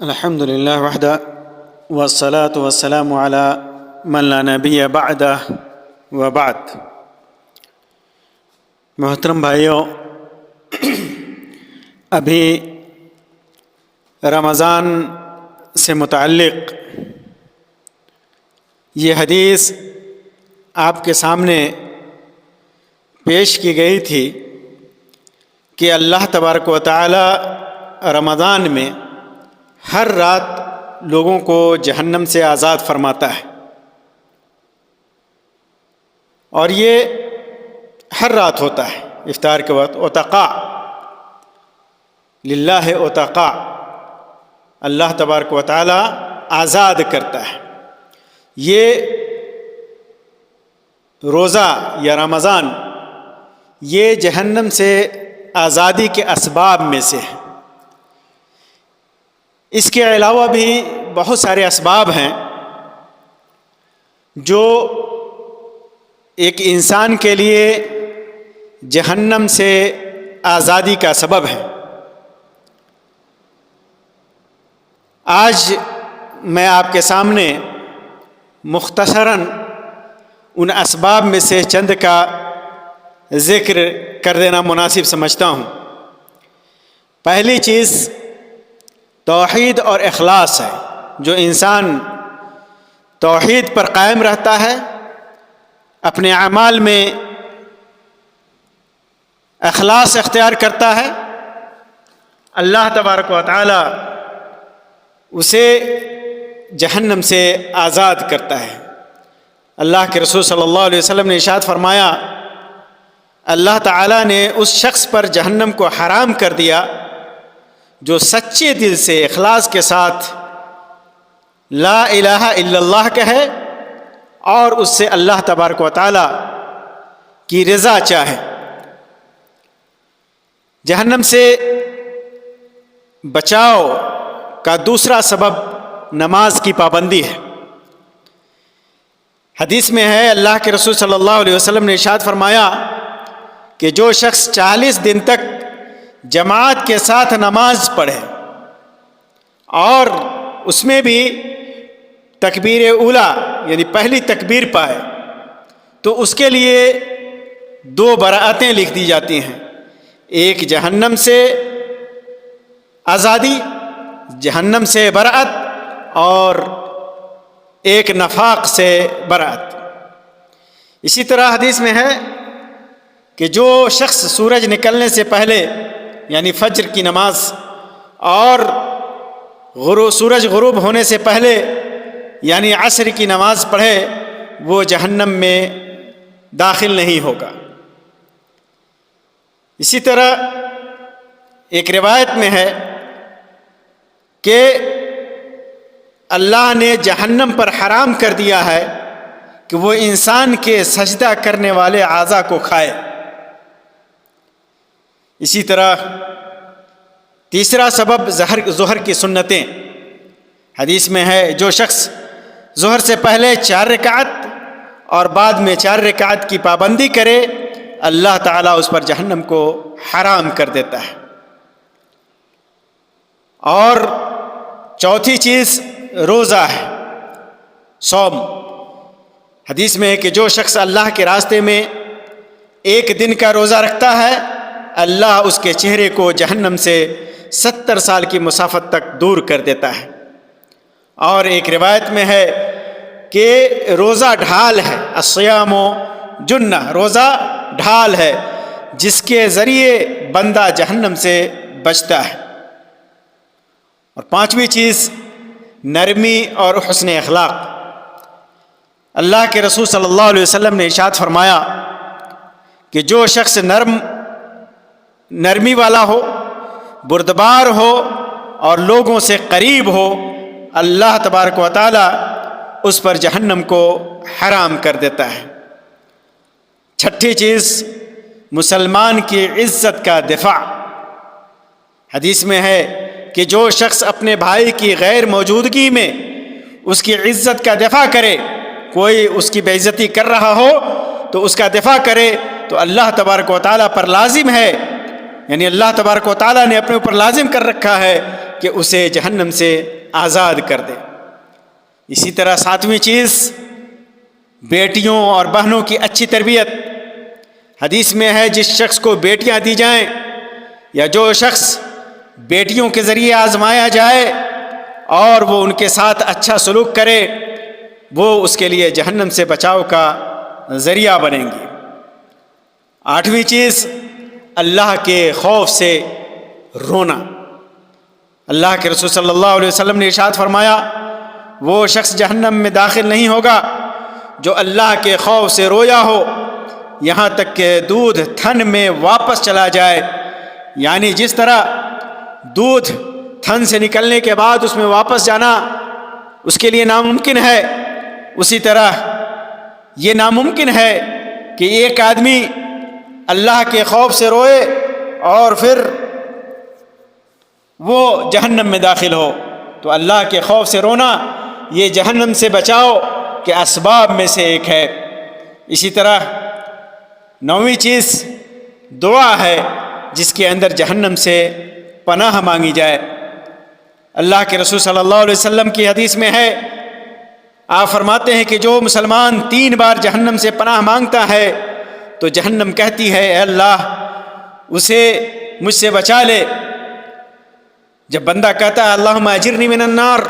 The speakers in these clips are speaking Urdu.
الحمد للہ وحدہ والصلاة والسلام علی من لا نبی بعدہ وبعد۔ محترم بھائیوں، ابھی رمضان سے متعلق یہ حدیث آپ کے سامنے پیش کی گئی تھی کہ اللہ تبارک و تعالی رمضان میں ہر رات لوگوں کو جہنم سے آزاد فرماتا ہے، اور یہ ہر رات ہوتا ہے۔ افطار کے وقت عتقاء للہ عتقاء، اللہ تبارک و تعالی آزاد کرتا ہے۔ یہ روزہ یا رمضان یہ جہنم سے آزادی کے اسباب میں سے ہے۔ اس کے علاوہ بھی بہت سارے اسباب ہیں جو ایک انسان کے لیے جہنم سے آزادی کا سبب ہے۔ آج میں آپ کے سامنے مختصراً ان اسباب میں سے چند کا ذکر کر دینا مناسب سمجھتا ہوں۔ پہلی چیز توحید اور اخلاص ہے۔ جو انسان توحید پر قائم رہتا ہے، اپنے اعمال میں اخلاص اختیار کرتا ہے، اللہ تبارک و تعالی اسے جہنم سے آزاد کرتا ہے۔ اللہ کے رسول صلی اللہ علیہ وسلم نے ارشاد فرمایا، اللہ تعالی نے اس شخص پر جہنم کو حرام کر دیا جو سچے دل سے اخلاص کے ساتھ لا الہ الا اللہ کہے اور اس سے اللہ تبارک و تعالی کی رضا چاہے۔ جہنم سے بچاؤ کا دوسرا سبب نماز کی پابندی ہے۔ حدیث میں ہے، اللہ کے رسول صلی اللہ علیہ وسلم نے ارشاد فرمایا کہ جو شخص 40 دن تک جماعت کے ساتھ نماز پڑھے اور اس میں بھی تکبیر اولا یعنی پہلی تکبیر پائے، تو اس کے لیے 2 براءتیں لکھ دی جاتی ہیں۔ ایک جہنم سے آزادی، جہنم سے برأت، اور ایک نفاق سے برأت۔ اسی طرح حدیث میں ہے کہ جو شخص سورج نکلنے سے پہلے یعنی فجر کی نماز اور سورج غروب ہونے سے پہلے یعنی عصر کی نماز پڑھے، وہ جہنم میں داخل نہیں ہوگا۔ اسی طرح ایک روایت میں ہے کہ اللہ نے جہنم پر حرام کر دیا ہے کہ وہ انسان کے سجدہ کرنے والے اعضاء کو کھائے۔ اسی طرح تیسرا سبب ظہر کی سنتیں۔ حدیث میں ہے، جو شخص ظہر سے پہلے 4 رکعت اور بعد میں 4 رکعت کی پابندی کرے، اللہ تعالیٰ اس پر جہنم کو حرام کر دیتا ہے۔ اور چوتھی چیز روزہ ہے، صوم۔ حدیث میں ہے کہ جو شخص اللہ کے راستے میں 1 دن کا روزہ رکھتا ہے، اللہ اس کے چہرے کو جہنم سے 70 سال کی مسافت تک دور کر دیتا ہے۔ اور ایک روایت میں ہے کہ روزہ ڈھال ہے، الصیام جنہ، روزہ ڈھال ہے جس کے ذریعے بندہ جہنم سے بچتا ہے۔ اور 5ویں چیز نرمی اور حسن اخلاق۔ اللہ کے رسول صلی اللہ علیہ وسلم نے ارشاد فرمایا کہ جو شخص نرمی والا ہو، بردبار ہو اور لوگوں سے قریب ہو، اللہ تبارک و تعالی اس پر جہنم کو حرام کر دیتا ہے۔ 6ٹھی چیز مسلمان کی عزت کا دفاع۔ حدیث میں ہے کہ جو شخص اپنے بھائی کی غیر موجودگی میں اس کی عزت کا دفاع کرے، کوئی اس کی بے عزتی کر رہا ہو تو اس کا دفاع کرے، تو اللہ تبارک و تعالیٰ پر لازم ہے، یعنی اللہ تبارک و تعالیٰ نے اپنے اوپر لازم کر رکھا ہے کہ اسے جہنم سے آزاد کر دے۔ اسی طرح 7ویں چیز بیٹیوں اور بہنوں کی اچھی تربیت۔ حدیث میں ہے جس شخص کو بیٹیاں دی جائیں یا جو شخص بیٹیوں کے ذریعے آزمایا جائے اور وہ ان کے ساتھ اچھا سلوک کرے، وہ اس کے لیے جہنم سے بچاؤ کا ذریعہ بنیں گی۔ 8ویں چیز اللہ کے خوف سے رونا۔ اللہ کے رسول صلی اللہ علیہ وسلم نے ارشاد فرمایا، وہ شخص جہنم میں داخل نہیں ہوگا جو اللہ کے خوف سے رویا ہو یہاں تک کہ دودھ تھن میں واپس چلا جائے۔ یعنی جس طرح دودھ تھن سے نکلنے کے بعد اس میں واپس جانا اس کے لیے ناممکن ہے، اسی طرح یہ ناممکن ہے کہ ایک آدمی اللہ کے خوف سے روئے اور پھر وہ جہنم میں داخل ہو۔ تو اللہ کے خوف سے رونا یہ جہنم سے بچاؤ کے اسباب میں سے ایک ہے۔ اسی طرح 9ویں چیز دعا ہے جس کے اندر جہنم سے پناہ مانگی جائے۔ اللہ کے رسول صلی اللہ علیہ وسلم کی حدیث میں ہے، آپ فرماتے ہیں کہ جو مسلمان 3 بار جہنم سے پناہ مانگتا ہے تو جہنم کہتی ہے اے اللہ اسے مجھ سے بچا لے۔ جب بندہ کہتا ہے اللہم اجرنی من النار،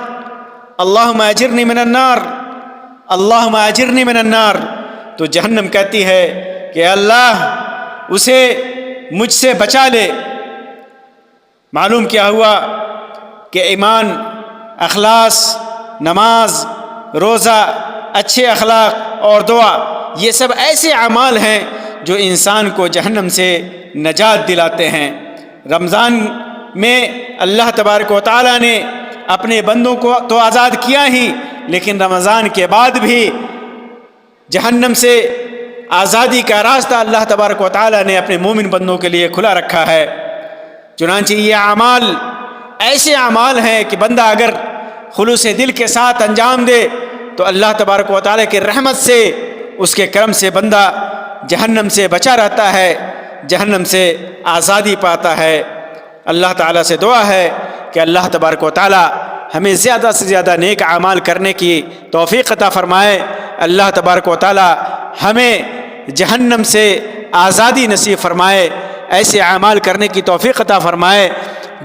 اللہم اجرنی من النار، اللہم اجرنی من النار، تو جہنم کہتی ہے کہ اے اللہ اسے مجھ سے بچا لے۔ معلوم کیا ہوا کہ ایمان، اخلاص، نماز، روزہ، اچھے اخلاق اور دعا یہ سب ایسے اعمال ہیں جو انسان کو جہنم سے نجات دلاتے ہیں۔ رمضان میں اللہ تبارک و تعالیٰ نے اپنے بندوں کو تو آزاد کیا ہی، لیکن رمضان کے بعد بھی جہنم سے آزادی کا راستہ اللہ تبارک و تعالیٰ نے اپنے مومن بندوں کے لیے کھلا رکھا ہے۔ چنانچہ یہ اعمال ایسے اعمال ہیں کہ بندہ اگر خلوص دل کے ساتھ انجام دے تو اللہ تبارک و تعالیٰ کی رحمت سے، اس کے کرم سے بندہ جہنم سے بچا رہتا ہے، جہنم سے آزادی پاتا ہے۔ اللہ تعالیٰ سے دعا ہے کہ اللہ تبارک و تعالیٰ ہمیں زیادہ سے زیادہ نیک اعمال کرنے کی توفیق عطا فرمائے۔ اللہ تبارک و تعالیٰ ہمیں جہنم سے آزادی نصیب فرمائے، ایسے اعمال کرنے کی توفیق عطا فرمائے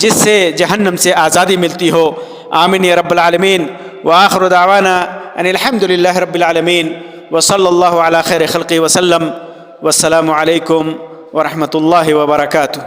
جس سے جہنم سے آزادی ملتی ہو۔ آمین یا رب العالمین۔ وآخر دعوانا ان الحمد للہ رب العالمین، وصلی اللہ علی خیر خلقہ وسلم، والسلام علیکم ورحمۃ اللہ وبرکاتہ۔